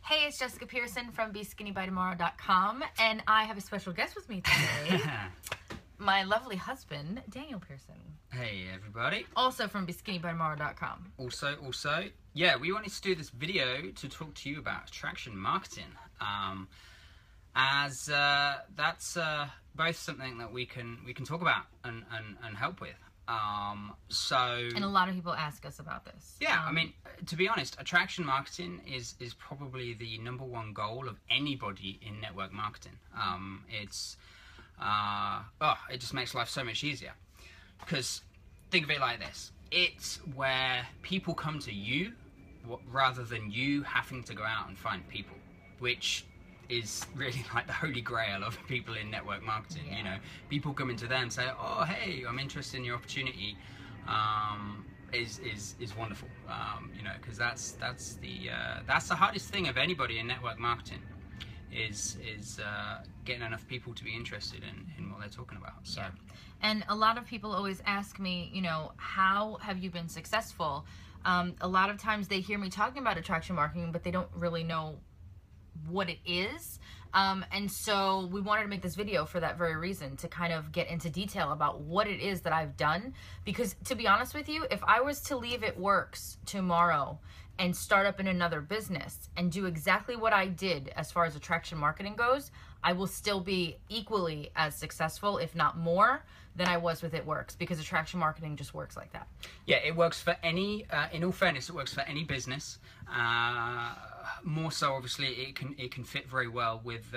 Hey, it's Jessica Pearson from BeSkinnyByTomorrow.com, and I have a special guest with me today, my lovely husband, Daniel Pearson. Hey, everybody. Also from BeSkinnyByTomorrow.com. Also, yeah, we wanted to do this video to talk to you about attraction marketing, as that's both something that we can talk about and help with. And a lot of people ask us about this. Yeah, I mean, to be honest, attraction marketing is probably the #1 goal of anybody in network marketing. It just makes life so much easier. Because think of it like this: it's where people come to you rather than you having to go out and find people, which is really like the holy grail of people in network marketing. Yeah. You know, people come into them and say, "Oh, hey, I'm interested in your opportunity." Is wonderful. You know, because that's the hardest thing of anybody in network marketing is getting enough people to be interested in what they're talking about. So. Yeah. And a lot of people always ask me, you know, how have you been successful? A lot of times they hear me talking about attraction marketing, but they don't really know what it is. And so we wanted to make this video for that very reason, to kind of get into detail about what it is that I've done. Because to be honest with you, if I was to leave It Works tomorrow and start up in another business and do exactly what I did as far as attraction marketing goes, I will still be equally as successful, if not more, than I was with It Works, because attraction marketing just works like that. Yeah, it works for any, in all fairness, it works for any business. More so, obviously, it can fit very well with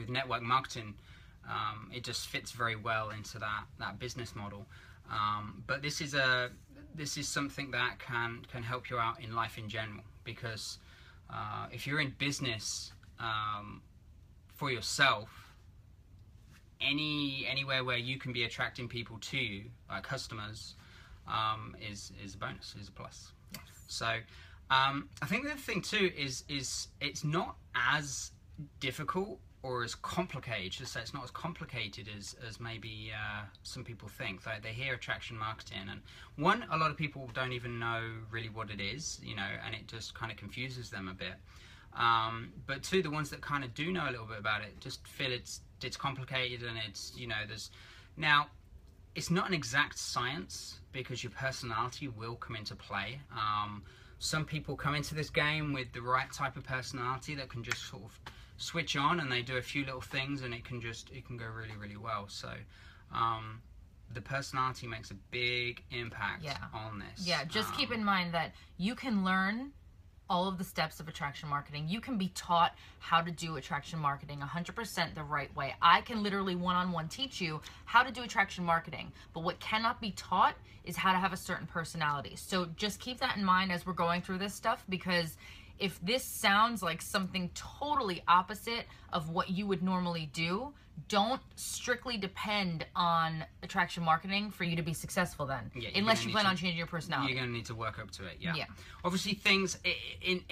network marketing. It just fits very well into that business model. But this is something that can help you out in life in general, because if you're in business for yourself, anywhere where you can be attracting people to you, customers, is a bonus, is a plus. Yes. So I think the other thing too is it's not as difficult or as complicated. Just say it's not as complicated as maybe some people think. They hear attraction marketing, and one, a lot of people don't even know really what it is, you know, and it just kind of confuses them a bit. But two, the ones that kind of do know a little bit about it just feel it's complicated, and it's, you know, now it's not an exact science, because your personality will come into play. Some people come into this game with the right type of personality that can just sort of switch on, and they do a few little things, and it can go really, really well. So the personality makes a big impact on this. Yeah, just keep in mind that you can learn all of the steps of attraction marketing. You can be taught how to do attraction marketing 100% the right way. I can literally one-on-one teach you how to do attraction marketing, but what cannot be taught is how to have a certain personality. So just keep that in mind as we're going through this stuff, because if this sounds like something totally opposite of what you would normally do, don't strictly depend on attraction marketing for you to be successful then. Yeah, unless you plan on changing your personality. You're going to need to work up to it, yeah. Obviously things, in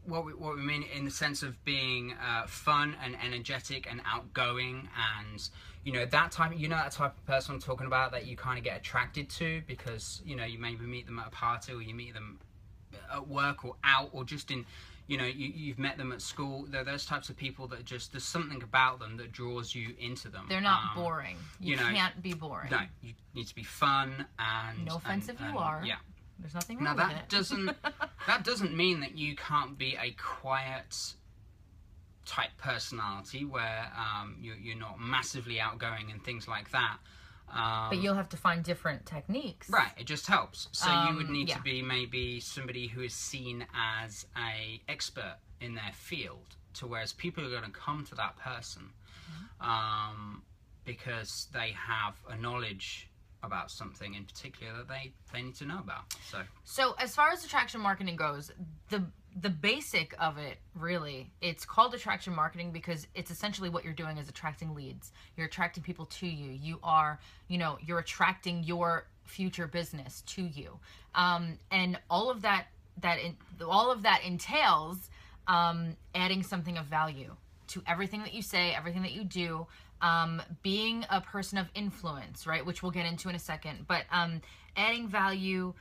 what we mean in the sense of being fun and energetic and outgoing, and, you know, that type of person I'm talking about, that you kind of get attracted to, because, you know, you maybe meet them at a party, or you meet them at work or out, or just in, you know, you've met them at school. They're those types of people that just, there's something about them that draws you into them. They're not boring. You can't be boring. No, you need to be fun, and no offense if you are. Yeah, there's nothing wrong with it. That doesn't mean that you can't be a quiet type personality where you're not massively outgoing and things like that. But you'll have to find different techniques. Right, it just helps. So you would need to be maybe somebody who is seen as a expert in their field, to whereas people are going to come to that person because they have a knowledge about something in particular that they need to know about. So as far as attraction marketing goes, the basic of it, really, it's called attraction marketing because it's essentially what you're doing is attracting leads. You're attracting people to you. You are, you know, you're attracting your future business to you. And all of that entails adding something of value to everything that you say, everything that you do, being a person of influence, right, which we'll get into in a second, but adding value,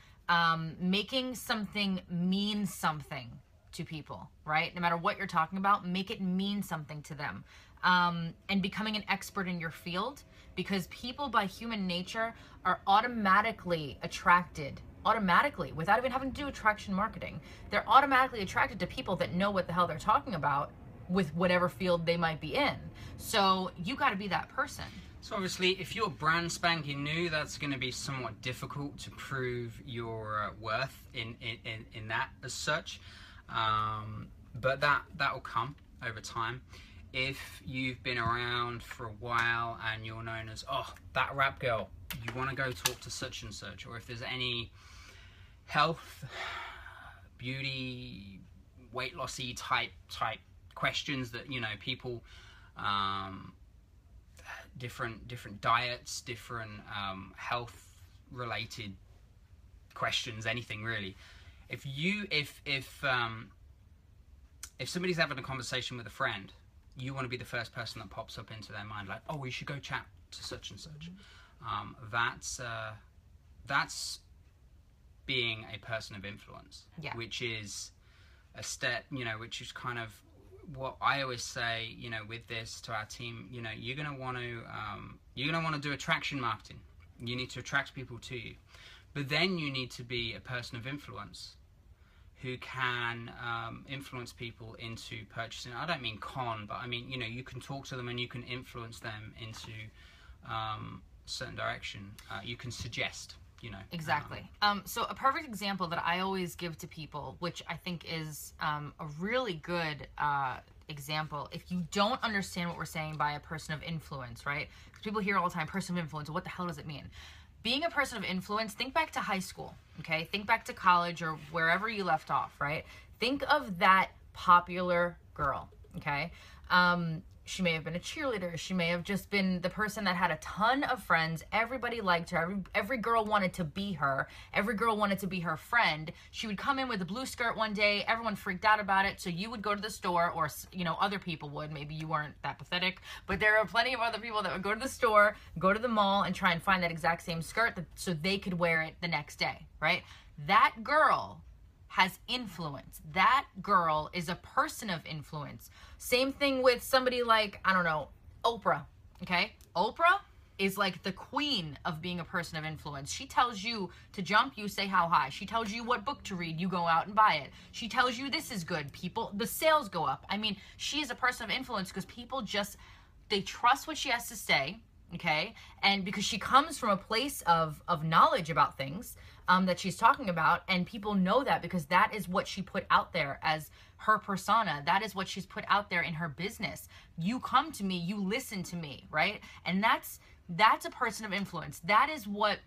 making something mean something to people, right? No matter what you're talking about, make it mean something to them. And becoming an expert in your field, because people by human nature are automatically attracted, without even having to do attraction marketing. They're automatically attracted to people that know what the hell they're talking about with whatever field they might be in. So you got to be that person. So obviously, if you're brand spanking new, that's going to be somewhat difficult to prove your worth in that as such. But that will come over time. If you've been around for a while and you're known as, oh, that rap girl, you want to go talk to such and such, or if there's any health, beauty, weight lossy type questions that, you know, people, different diets, different health related questions, anything really. If somebody's having a conversation with a friend, you want to be the first person that pops up into their mind, like, oh, we should go chat to such and such. That's being a person of influence, which is a step, you know, which is kind of what I always say, you know, with this to our team. You know, you're gonna want to do attraction marketing. You need to attract people to you, but then you need to be a person of influence who can influence people into purchasing. I don't mean con, but I mean, you know, you can talk to them and you can influence them into certain direction. You can suggest, you know. Exactly. So a perfect example that I always give to people, which I think is a really good example, if you don't understand what we're saying by a person of influence, right? Because people hear all the time, person of influence, what the hell does it mean? Being a person of influence, think back to high school, okay? Think back to college or wherever you left off, right? Think of that popular girl, okay? She may have been a cheerleader. She may have just been the person that had a ton of friends. Everybody liked her. Every girl wanted to be her. Every girl wanted to be her friend. She would come in with a blue skirt one day. Everyone freaked out about it. So you would go to the store, or, you know, other people would. Maybe you weren't that pathetic, but there are plenty of other people that would go to the store, go to the mall, and try and find that exact same skirt so they could wear it the next day, right? That girl has influence. That girl is a person of influence. Same thing with somebody like, I don't know, Oprah, okay? Oprah is like the queen of being a person of influence. She tells you to jump, you say how high. She tells you what book to read, you go out and buy it. She tells you this is good, the sales go up. I mean, she is a person of influence because people they trust what she has to say, okay? And because she comes from a place of knowledge about things that she's talking about, and people know that because that is what she put out there as her persona. That is what she's put out there in her business. You come to me, you listen to me, right? And that's a person of influence. That is what,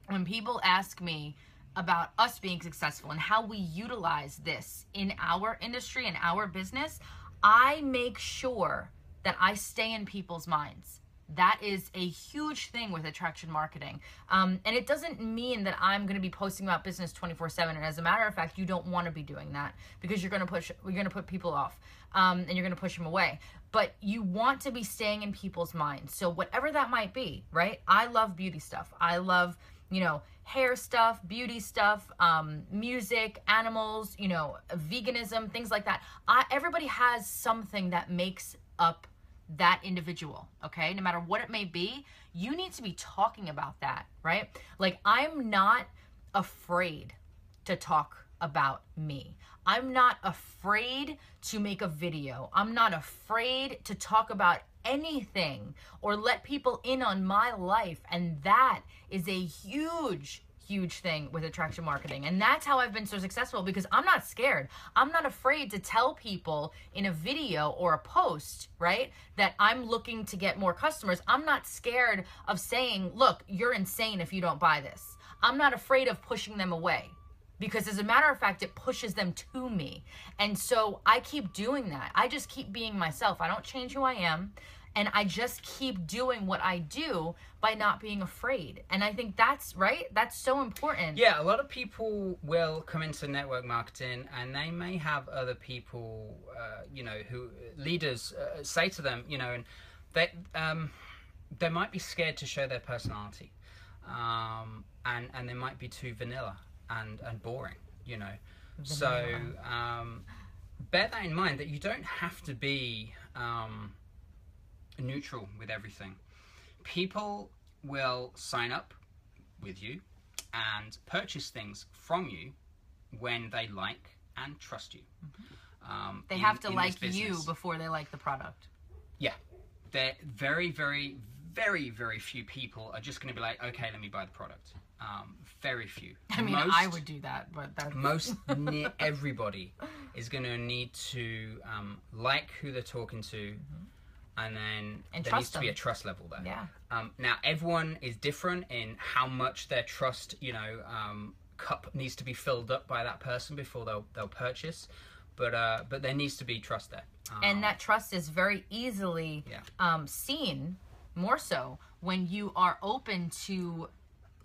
when people ask me about us being successful and how we utilize this in our industry and our business, I make sure that I stay in people's minds. That is a huge thing with attraction marketing. And it doesn't mean that I'm going to be posting about business 24/7. And as a matter of fact, you don't want to be doing that because you're going to put people off, and you're going to push them away. But you want to be staying in people's minds. So whatever that might be, right? I love beauty stuff. I love, you know, hair stuff, beauty stuff, music, animals, you know, veganism, things like that. Everybody has something that makes up that individual, okay? No matter what it may be, you need to be talking about that, right? Like, I'm not afraid to talk about me. I'm not afraid to make a video. I'm not afraid to talk about anything or let people in on my life. And that is a huge thing with attraction marketing. And that's how I've been so successful, because I'm not scared. I'm not afraid to tell people in a video or a post, right, that I'm looking to get more customers. I'm not scared of saying, look, you're insane if you don't buy this. I'm not afraid of pushing them away, because as a matter of fact, it pushes them to me. And so I keep doing that. I just keep being myself. I don't change who I am. And I just keep doing what I do by not being afraid. And I think that's right. That's so important. Yeah, a lot of people will come into network marketing and they may have other people, you know, who leaders say to them, you know, and they might be scared to show their personality. And they might be too vanilla and boring, you know. Vanilla. So bear that in mind, that you don't have to be neutral with everything. People will sign up with you and purchase things from you when they like and trust you. They have to like you before they like the product. Yeah. They're very, very, very, very few people are just going to be like, okay, let me buy the product. Very few. I mean, I would do that, but that's... everybody is going to need to like who they're talking to, and then there needs to be a trust level there. Yeah. Now, everyone is different in how much their trust, cup needs to be filled up by that person before they'll purchase. But there needs to be trust there. And that trust is very easily seen, more so, when you are open to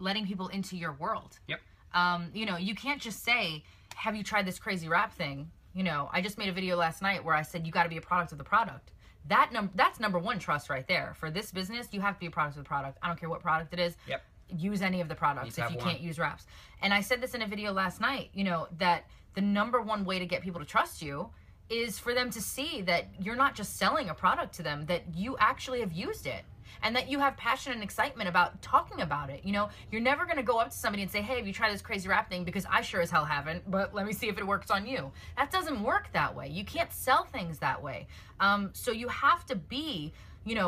letting people into your world. Yep. You can't just say, have you tried this crazy rap thing? I just made a video last night where I said, you got to be a product of the product. That's number one trust right there. For this business, you have to be a product of the product. I don't care what product it is. Yep. Use any of the products if you can't use raps. And I said this in a video last night, that the number one way to get people to trust you is for them to see that you're not just selling a product to them, that you actually have used it. And that you have passion and excitement about talking about it. You're never going to go up to somebody and say, hey, have you tried this crazy rap thing? Because I sure as hell haven't, but let me see if it works on you. That doesn't work that way. You can't sell things that way. So you have to be,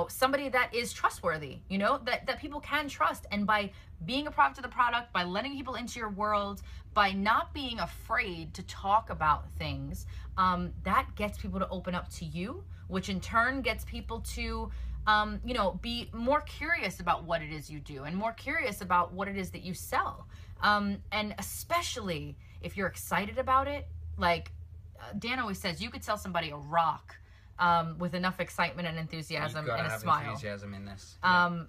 somebody that is trustworthy, that people can trust. And by being a product of the product, by letting people into your world, by not being afraid to talk about things, that gets people to open up to you, which in turn gets people to be more curious about what it is you do and more curious about what it is that you sell. And especially if you're excited about it, like Dan always says, you could sell somebody a rock with enough excitement and enthusiasm and a smile. Enthusiasm in this.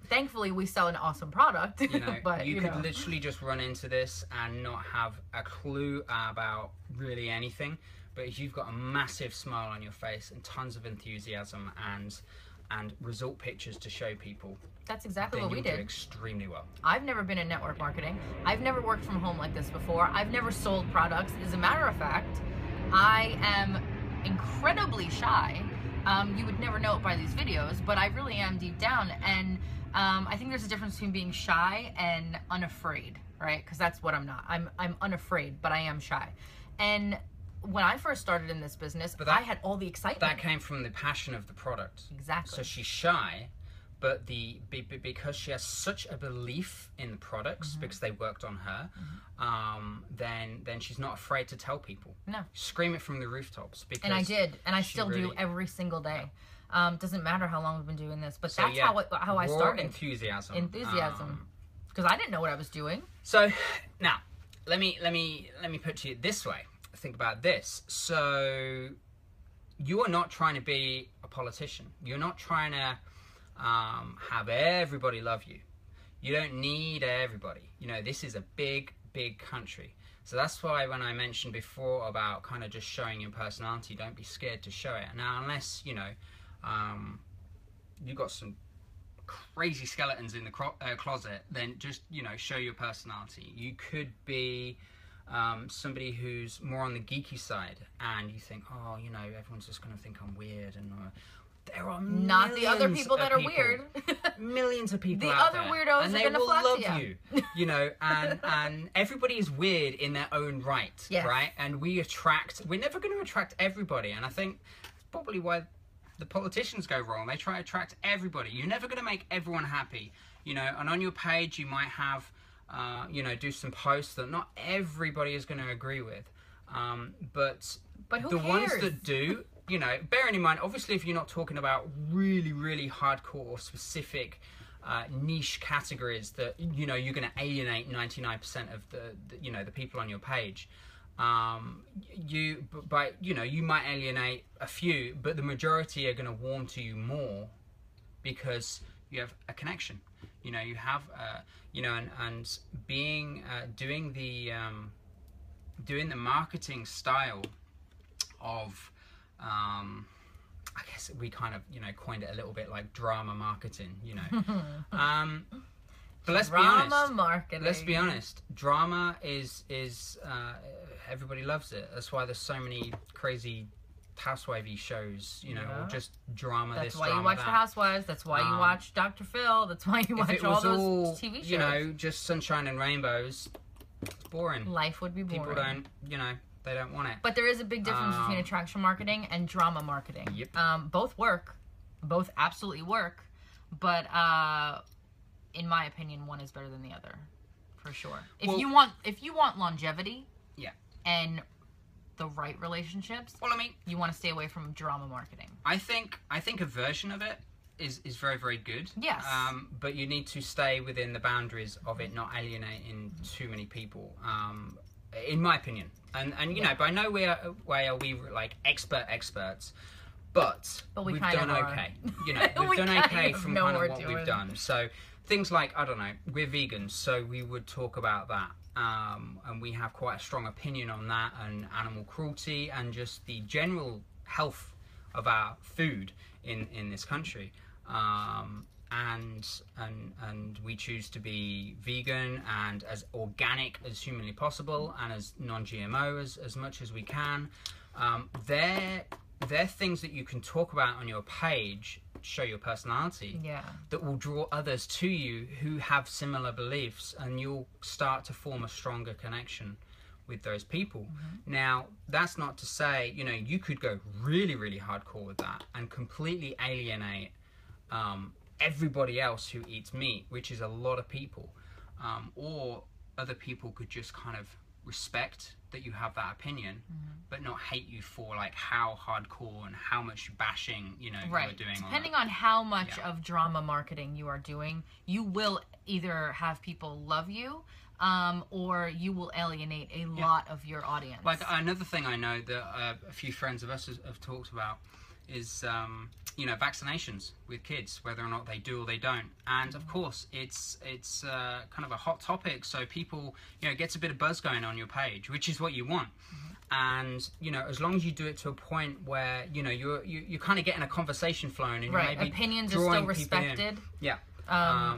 Thankfully, we sell an awesome product. But you could literally just run into this and not have a clue about really anything. But if you've got a massive smile on your face and tons of enthusiasm and result pictures to show people, that's exactly what we did. Do extremely well. I've never been in network marketing. I've never worked from home like this before. I've never sold products. As a matter of fact, I am incredibly shy. You would never know it by these videos, but I really am deep down. And I think there's a difference between being shy and unafraid, right? Because that's what I'm not. I'm unafraid, but I am shy. And when I first started in this business, I had all the excitement. That came from the passion of the product. Exactly. So she's shy, but because she has such a belief in the products, because they worked on her, then she's not afraid to tell people. No. Scream it from the rooftops. Because and I did, and I still do every single day. Doesn't matter how long we've been doing this, but that's how I started. Enthusiasm. Because I didn't know what I was doing. So now, let me put to you this way. Think about this. So you are not trying to be a politician. You're not trying to have everybody love you. You don't need everybody. This is a big country. So that's why when I mentioned before about kind of just showing your personality, don't be scared to show it. Now, unless you've got some crazy skeletons in the closet, then just show your personality. You could be somebody who's more on the geeky side, and you think, everyone's just going to think I'm weird, and there are not the other people that are weird. Millions of people the out other there, weirdos and are they going to will flock love to you. And everybody is weird in their own right, yes. right? And we're never going to attract everybody, and I think that's probably why the politicians go wrong. They try to attract everybody. You're never going to make everyone happy, and on your page you might have do some posts that not everybody is going to agree with, but who the cares? ones that do, bearing in mind, obviously, if you're not talking about really, really hardcore or specific niche categories that you're going to alienate 99% of the people on your page, you might alienate a few, but the majority are going to warm to you more because you have a connection. You have and being doing the marketing style of I guess we kind of coined it a little bit like drama marketing, but let's be honest. Marketing. Let's be honest. Drama is everybody loves it. That's why there's so many crazy housewivey shows, you know, Yeah. or just drama. That's this why drama you watch that. The Housewives. That's why you watch Dr. Phil. That's why you If watch it all was those all, TV shows. you know, just sunshine and rainbows, it's boring. Life would be boring. People don't, you know, they don't want it. But there is a big difference between attraction marketing and drama marketing. Yep. Both work. Both absolutely work. But in my opinion, one is better than the other, for sure. If you want longevity, yeah, and the right relationships, well, I mean, you want to stay away from drama marketing. I think a version of it is very, very good. Yes. But you need to stay within the boundaries of it, not alienating too many people. In my opinion, and you know, by no way are we like experts. But we we've kind done of are. okay. You know, we've done okay from kind of what we've done. So things like, I don't know, we're vegans, so we would talk about that. And we have quite a strong opinion on that, and animal cruelty, and just the general health of our food in this country. And we choose to be vegan and as organic as humanly possible, and as non-GMO as much as we can. They're things that you can talk about on your page, show your personality, that will draw others to you who have similar beliefs, and you'll start to form a stronger connection with those people. Now, that's not to say, you know, you could go really, really hardcore with that and completely alienate everybody else who eats meat, which is a lot of people, or other people could just kind of respect that you have that opinion, but not hate you for like how hardcore and how much bashing, you know, you're doing. Depending on how much of drama marketing you are doing, you will either have people love you, or you will alienate a lot of your audience. Like another thing I know that a few friends of us have talked about is, you know, vaccinations with kids, whether or not they do or they don't. And of course, it's kind of a hot topic, so people, you know, it gets a bit of buzz going on your page, which is what you want. And, you know, as long as you do it to a point where, you know, you're kind of getting a conversation flowing, and right, maybe opinions are still respected. Yeah.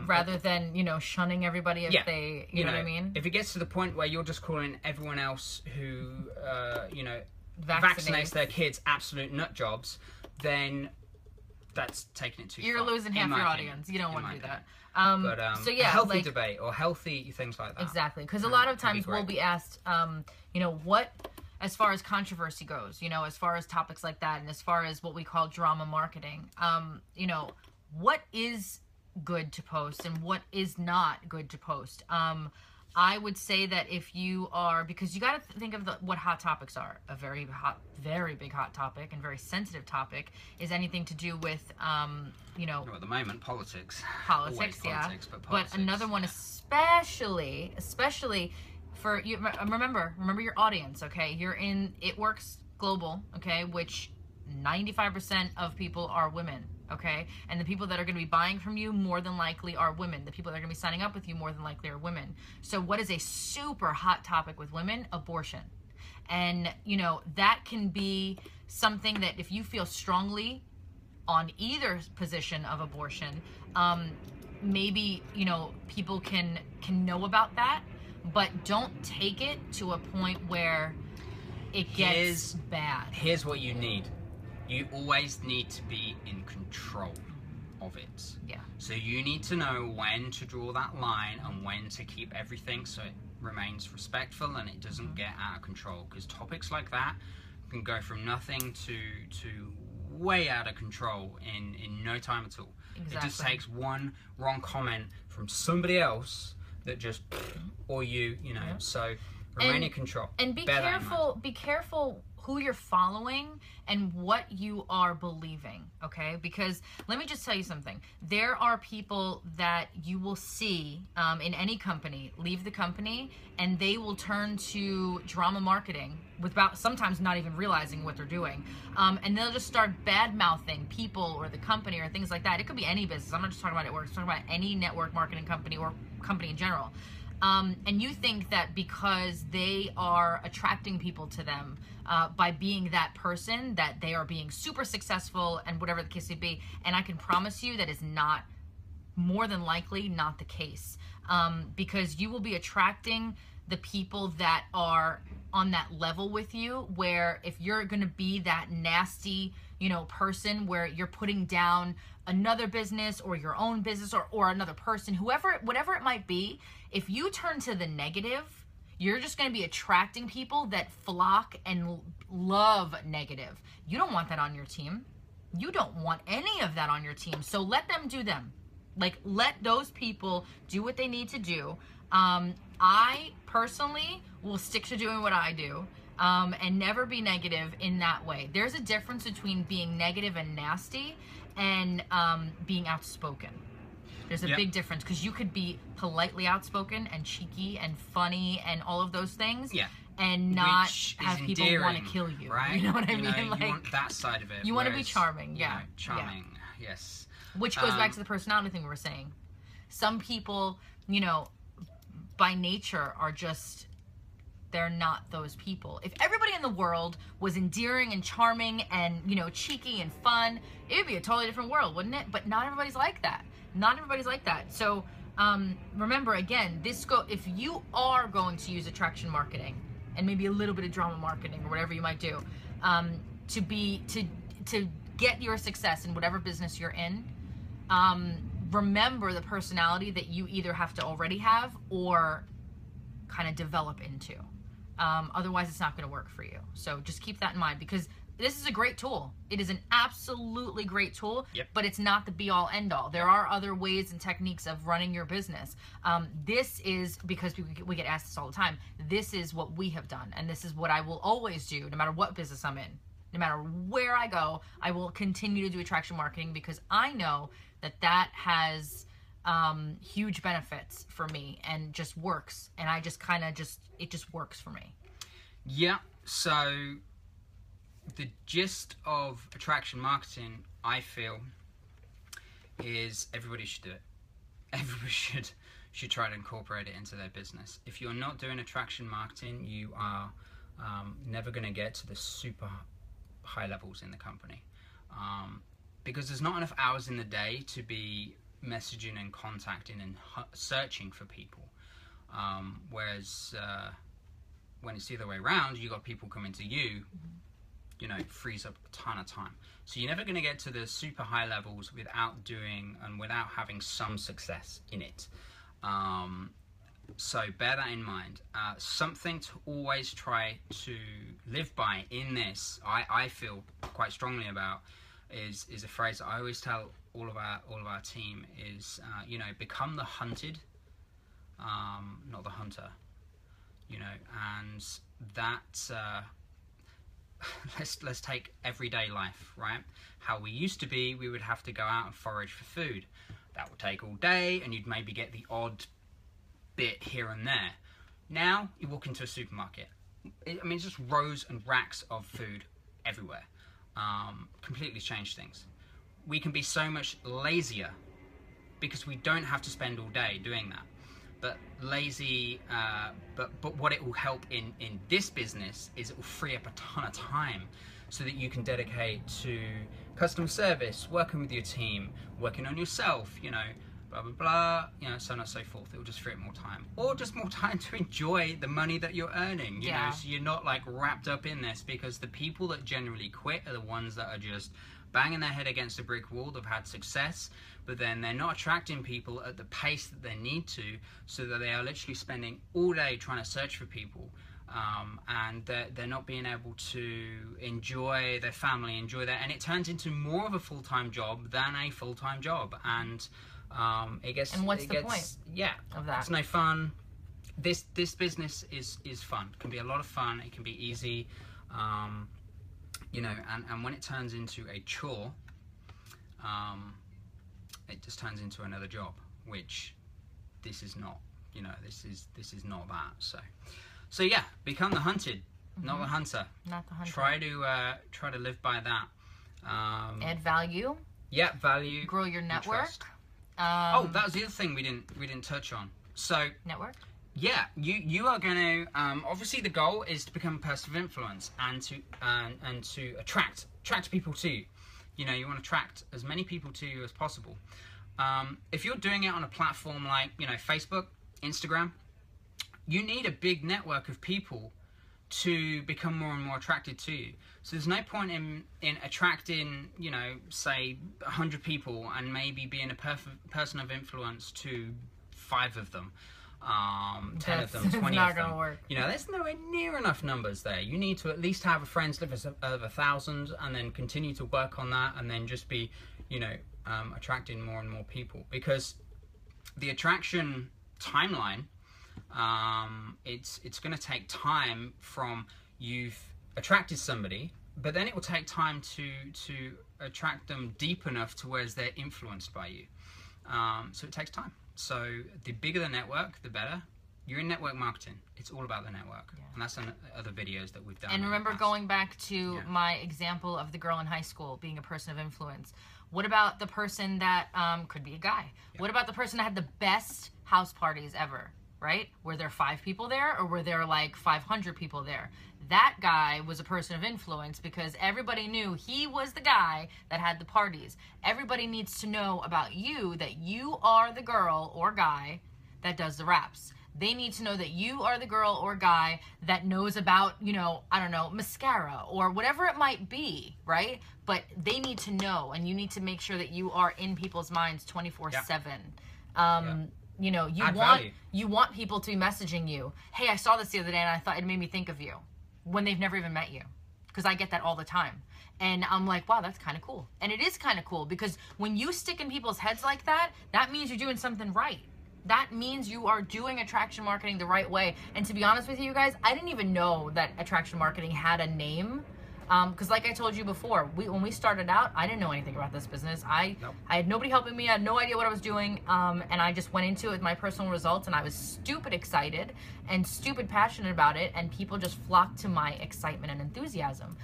Rather than, you know, shunning everybody if they, you know what I mean? If it gets to the point where you're just calling everyone else who, you know, vaccinates their kids absolute nut jobs, then that's taking it too far. You're losing half your audience. You don't want to do that. But so yeah, a healthy like, debate or healthy things like that. Exactly, because a lot of times we'll be asked, you know, what, as far as controversy goes, you know, as far as topics like that, and as far as what we call drama marketing, you know, what is good to post and what is not good to post. I would say that if you are, because you got to think of what hot topics are. A very big hot topic and very sensitive topic is anything to do with, you know, at the moment, politics. Politics, politics, but another one, especially for you. Remember your audience. Okay, you're in It Works Global. Okay, which 95% of people are women. Okay, and the people that are going to be buying from you more than likely are women. The people that are going to be signing up with you more than likely are women. So what is a super hot topic with women? Abortion. And, you know, that can be something that if you feel strongly on either position of abortion, maybe, you know, people can know about that, but don't take it to a point where it gets bad. Here's what you need. You always need to be in control of it. Yeah. So you need to know when to draw that line and when to keep everything so it remains respectful and it doesn't get out of control. Because topics like that can go from nothing to way out of control in no time at all. Exactly. It just takes one wrong comment from somebody else that just, or you know, so remain in control. And be careful who you're following and what you are believing, okay? Because let me just tell you something. There are people that you will see in any company leave the company, and they will turn to drama marketing without sometimes not even realizing what they're doing. And they'll just start bad-mouthing people or the company or things like that. It could be any business. I'm not just talking about it. We're talking about any network marketing company or company in general. And you think that because they are attracting people to them by being that person, that they are being super successful and whatever the case may be. And I can promise you that is not, more than likely, not the case. Because you will be attracting the people that are on that level with you, where if you're going to be that nasty, you know, person where you're putting down another business or your own business or another person, whatever it might be, if you turn to the negative, you're just going to be attracting people that flock and love negative. You don't want that on your team. You don't want any of that on your team. So let them do them. Like, let those people do what they need to do. I personally will stick to doing what I do, and never be negative in that way. There's a difference between being negative and nasty and being outspoken. There's a big difference, because you could be politely outspoken and cheeky and funny and all of those things, and not have people want to kill you. Right? You know what I mean? Like, you want that side of it. You want to be charming, charming, yes. Which goes back to the personality thing we were saying. Some people, you know, by nature are just, they're not those people. If everybody in the world was endearing and charming and, you know, cheeky and fun, it would be a totally different world, wouldn't it? But not everybody's like that. Not everybody's like that. So remember, again, if you are going to use attraction marketing and maybe a little bit of drama marketing or whatever you might do, to get your success in whatever business you're in, remember the personality that you either have to already have or kind of develop into. Otherwise, it's not going to work for you. So just keep that in mind, because this is a great tool. It is an absolutely great tool, but it's not the be-all, end-all. There are other ways and techniques of running your business. This is, because we get asked this all the time, this is what we have done, and this is what I will always do, no matter what business I'm in. No matter where I go, I will continue to do attraction marketing, because I know that has huge benefits for me and just works. And I just it just works for me. Yeah, so the gist of attraction marketing, I feel, is everybody should do it. Everybody should try to incorporate it into their business. If you're not doing attraction marketing, you are never going to get to the super high levels in the company, because there's not enough hours in the day to be messaging and contacting and searching for people, whereas when it's the other way around, you got people coming to you, you know, frees up a ton of time. So you're never going to get to the super high levels without having some success in it. So bear that in mind. Something to always try to live by in this, I feel quite strongly about, is a phrase that I always tell all of our team is, you know, become the hunted, not the hunter. You know, and that let's take everyday life, right? How we used to be, we would have to go out and forage for food. That would take all day, and you'd maybe get the odd bit here and there. Now you walk into a supermarket, it's just rows and racks of food everywhere. Completely changed things. We can be so much lazier because we don't have to spend all day doing that. But but what it will help in this business is it will free up a ton of time so that you can dedicate to customer service, working with your team, working on yourself, you know, blah, blah, blah, you know, so on and so forth. It will just free up more time. Or just more time to enjoy the money that you're earning, you know, so you're not like wrapped up in this, because the people that generally quit are the ones that are just banging their head against a brick wall. They've had success, but then they're not attracting people at the pace that they need to, so that they are literally spending all day trying to search for people. And they're not being able to enjoy their family, and it turns into more of a full-time job than a full-time job. And it gets, and what's the point of that? It's no fun. This business is fun. It can be a lot of fun. It can be easy, you know, and when it turns into a chore, it just turns into another job, which this is not. You know, this is not that. So yeah, become the hunted, not the hunter. Not the hunter. Try to live by that. Add value. Yeah, value. Grow your network. Oh, that was the other thing we didn't touch on. So network. Yeah, you are going to obviously the goal is to become a person of influence and to attract people to you. You know, you want to attract as many people to you as possible. If you're doing it on a platform like, you know, Facebook, Instagram, you need a big network of people to become more and more attracted to you. So there's no point in attracting, you know, say 100 people and maybe being a person of influence to 5 of them, 10 of them, 20 of them. Not gonna work. You know, there's nowhere near enough numbers there. You need to at least have a friends list of 1,000 and then continue to work on that, and then just be, you know, attracting more and more people. Because the attraction timeline, it's going to take time from you've attracted somebody, but then it will take time to attract them deep enough to where they're influenced by you. So it takes time. So the bigger the network, the better. You're in network marketing. It's all about the network. Yeah. And that's in other videos that we've done. And remember, going back to my example of the girl in high school being a person of influence. What about the person that could be a guy? Yeah. What about the person that had the best house parties ever, right? Were there 5 people there, or were there like 500 people there? That guy was a person of influence because everybody knew he was the guy that had the parties. Everybody needs to know about you, that you are the girl or guy that does the raps. They need to know that you are the girl or guy that knows about, you know, I don't know, mascara or whatever it might be, right? But they need to know, and you need to make sure that you are in people's minds 24/7. You know, you want people to be messaging you, hey, I saw this the other day and I thought it made me think of you, when they've never even met you. Because I get that all the time. And I'm like, wow, that's kind of cool. And it is kind of cool, because when you stick in people's heads like that, that means you're doing something right. That means you are doing attraction marketing the right way. And to be honest with you guys, I didn't even know that attraction marketing had a name. Because like I told you before, when we started out, I didn't know anything about this business. I had nobody helping me. I had no idea what I was doing. And I just went into it with my personal results, and I was stupid excited and stupid passionate about it. And people just flocked to my excitement and enthusiasm.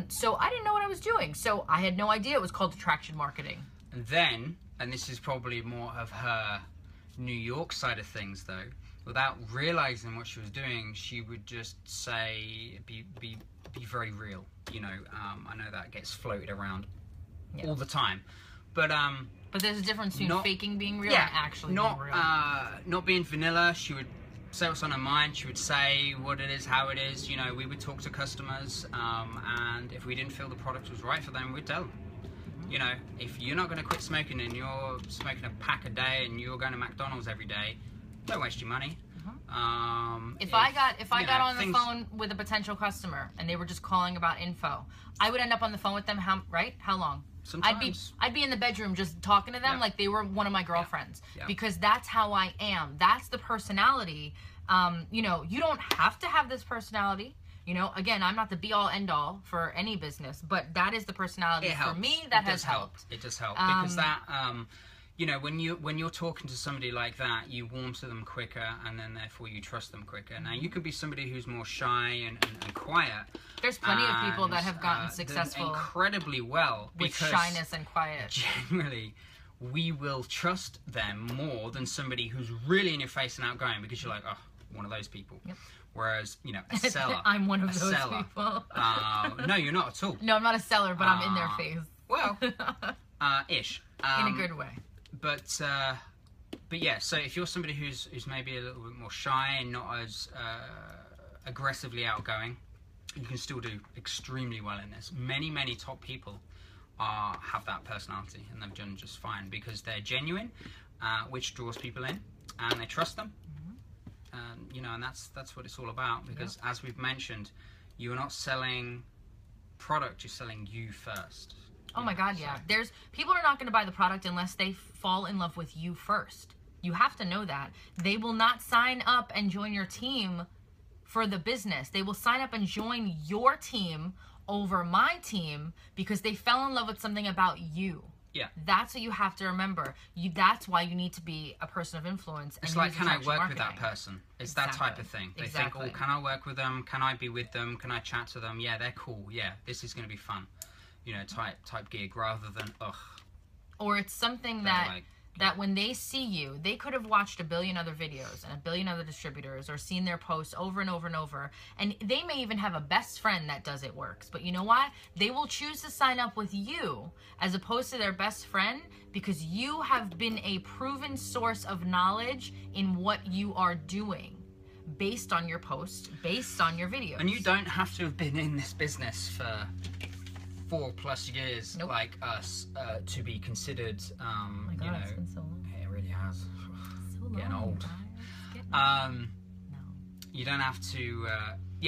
So I didn't know what I was doing. So I had no idea it was called attraction marketing. And then, and this is probably more of her New York side of things though, without realizing what she was doing, she would just say, be very real. You know, I know that gets floated around all the time, but there's a difference between faking being real and actually being real. Not being vanilla. She would say what's on her mind. She would say what it is, how it is. You know, we would talk to customers, and if we didn't feel the product was right for them, we'd tell them. You know, if you're not going to quit smoking and you're smoking a pack a day and you're going to McDonald's every day, don't waste your money. If I got on the phone with a potential customer and they were just calling about info, I would end up on the phone with them. How long? Sometimes. I'd be in the bedroom just talking to them like they were one of my girlfriends, because that's how I am. That's the personality. You know, you don't have to have this personality. You know, again, I'm not the be-all, end-all for any business, but that is the personality for me that has helped. It does help, because that, you know, when you're talking to somebody like that, you warm to them quicker, and then therefore you trust them quicker. Now, you can be somebody who's more shy and quiet. There's plenty of people that have gotten successful incredibly well with shyness and quiet. Generally, we will trust them more than somebody who's really in your face and outgoing, because you're like, oh, one of those people. Yep. Whereas, you know, a seller. I'm one of those people. No, you're not at all. No, I'm not a seller, but I'm in their face. Well, ish. In a good way. But yeah, so if you're somebody who's maybe a little bit more shy and not as aggressively outgoing, you can still do extremely well in this. Many top people have that personality, and they've done just fine because they're genuine, which draws people in, and they trust them. You know, and that's what it's all about, because as we've mentioned, you're not selling product, you're selling you first. Oh my God, yeah. There's people are not going to buy the product unless they fall in love with you first. You have to know that. They will not sign up and join your team for the business. They will sign up and join your team over my team because they fell in love with something about you. Yeah. That's what you have to remember. That's why you need to be a person of influence. It's like, can I work with that person? It's that type of thing. They think, oh, can I work with them? Can I be with them? Can I chat to them? Yeah, they're cool. Yeah, this is going to be fun. You know, type gig, rather than, ugh. Or it's something that when they see you, they could have watched a billion other videos and a billion other distributors, or seen their posts over and over and over. And they may even have a best friend that does it works. But you know what? They will choose to sign up with you as opposed to their best friend, because you have been a proven source of knowledge in what you are doing. based on your post, based on your videos. And you don't have to have been in this business for 4+ years like us to be considered, oh my God, you know, it's been so long. it really has. So Getting long, old. guys. No. You don't have to,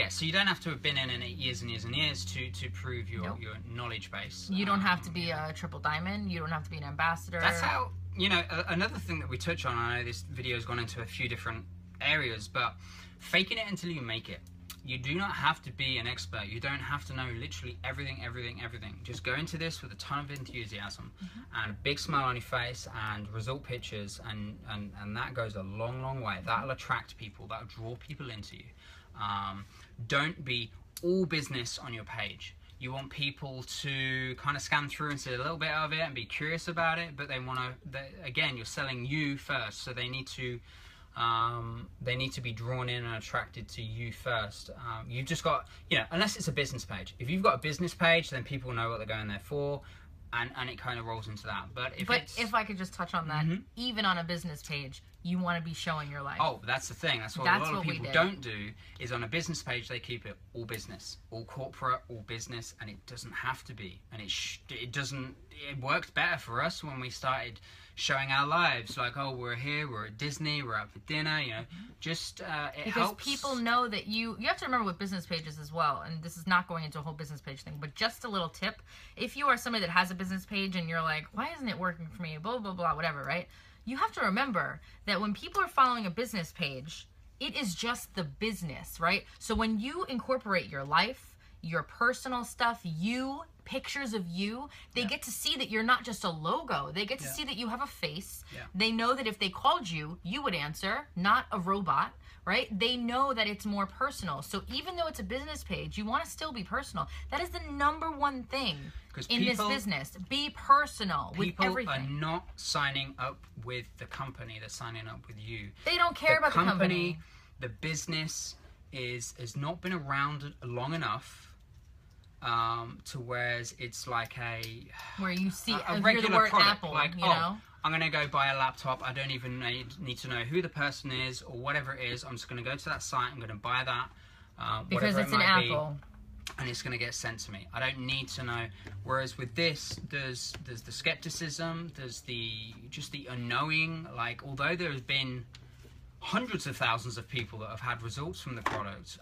so you don't have to have been in it years and years and years to prove your knowledge base. You don't have to be a triple diamond. You don't have to be an ambassador. That's how, you know, another thing that we touch on, I know this video has gone into a few different areas, but faking it until you make it. You do not have to be an expert. You don't have to know literally everything. Just go into this with a ton of enthusiasm and a big smile on your face and result pictures, and that goes a long, long way. That'll attract people. That'll draw people into you. Don't be all business on your page. You want people to kind of scan through and see a little bit of it and be curious about it, but they want to, again, you're selling you first, so they need to be drawn in and attracted to you first. You've just got, you know, unless it's a business page. If you've got a business page, then people know what they're going there for, and it kind of rolls into that. But if I could just touch on that, even on a business page, you want to be showing your life. Oh, that's the thing. That's what a lot of people don't do, is on a business page, they keep it all business, all corporate, all business, and it doesn't have to be. And it worked better for us when we started showing our lives, like, oh, we're here, we're at Disney, we're out for dinner, you know, just it helps. Because people know that you have to remember with business pages as well, and this is not going into a whole business page thing, but just a little tip. If you are somebody that has a business page and you're like, why isn't it working for me, blah, blah, blah, whatever, right? You have to remember that when people are following a business page, it is just the business, right? So when you incorporate your life, your personal stuff, pictures of you, they get to see that you're not just a logo. They get to see that you have a face. They know that if they called you, you would answer, not a robot, right? They know that it's more personal. So even though it's a business page, you want to still be personal. That is the #1 thing in this business. Be personal with everything. People are not signing up with the company. They're signing up with you. They don't care about the company. The business has not been around long enough to whereas it's like where you see a regular the word product, Apple, like, you know? I'm going to go buy a laptop. I don't even need to know who the person is or whatever it is. I'm just going to go to that site. I'm going to buy that. Because it's an Apple. And it's going to get sent to me. I don't need to know. Whereas with this, there's the skepticism. There's just the unknowing. Like, although there has been hundreds of thousands of people that have had results from the product,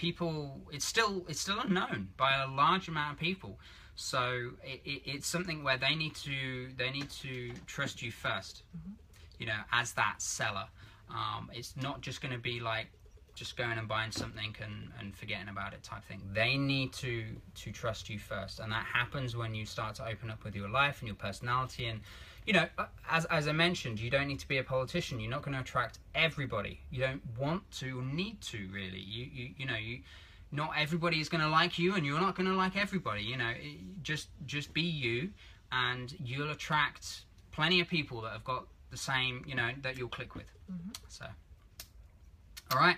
it's still unknown by a large amount of people. So it's something where they need to trust you first, you know, as that seller. It's not just going to be like just going and buying something and forgetting about it type thing. They need to trust you first, and that happens when you start to open up with your life and your personality. And you know, as I mentioned, you don't need to be a politician. You're not going to attract everybody. You don't want to or need to, really. You know, not everybody is going to like you, and you're not going to like everybody. You know, just be you, and you'll attract plenty of people that have got the same, you know, that you'll click with. So, all right.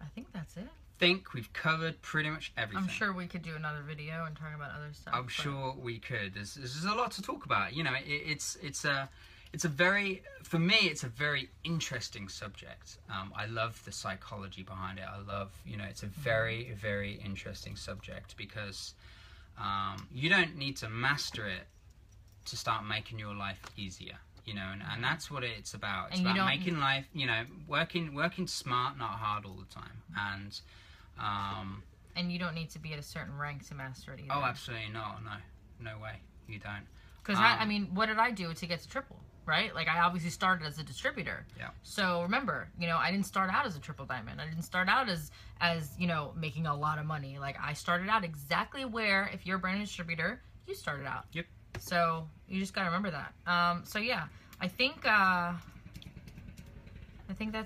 I think that's it. Think we've covered pretty much everything. I'm sure we could do another video and talk about other stuff. I'm sure we could. There's a lot to talk about. You know, it's a very, for me, it's a very interesting subject. I love the psychology behind it. I love, you know, it's a very, very interesting subject because you don't need to master it to start making your life easier. You know, and that's what it's about. It's about making life, you know, working smart, not hard all the time. And you don't need to be at a certain rank to master it either. Oh, absolutely not. No way. You don't. Because I mean, what did I do to get to triple? Right? Like, I obviously started as a distributor. Yeah. So remember, you know, I didn't start out as a triple diamond. I didn't start out as you know, making a lot of money. Like, I started out exactly where, if you're a brand new distributor, you started out. Yep. So you just gotta remember that. So yeah, I think that's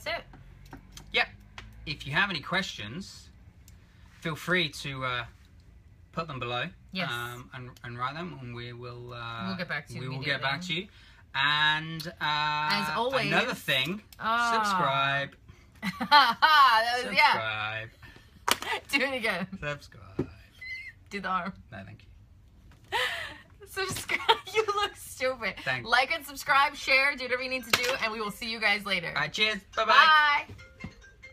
it. Yep. If you have any questions, feel free to put them below. Yes. And write them, and we'll get back to you. We will get back to you. And as always, another thing, subscribe. Subscribe. Yeah. Do it again. Subscribe. Do the arm. No, thank you. Subscribe. You look stupid. Thanks. Like and subscribe, share, do whatever you need to do, and we will see you guys later. All right, cheers. Bye-bye. Bye.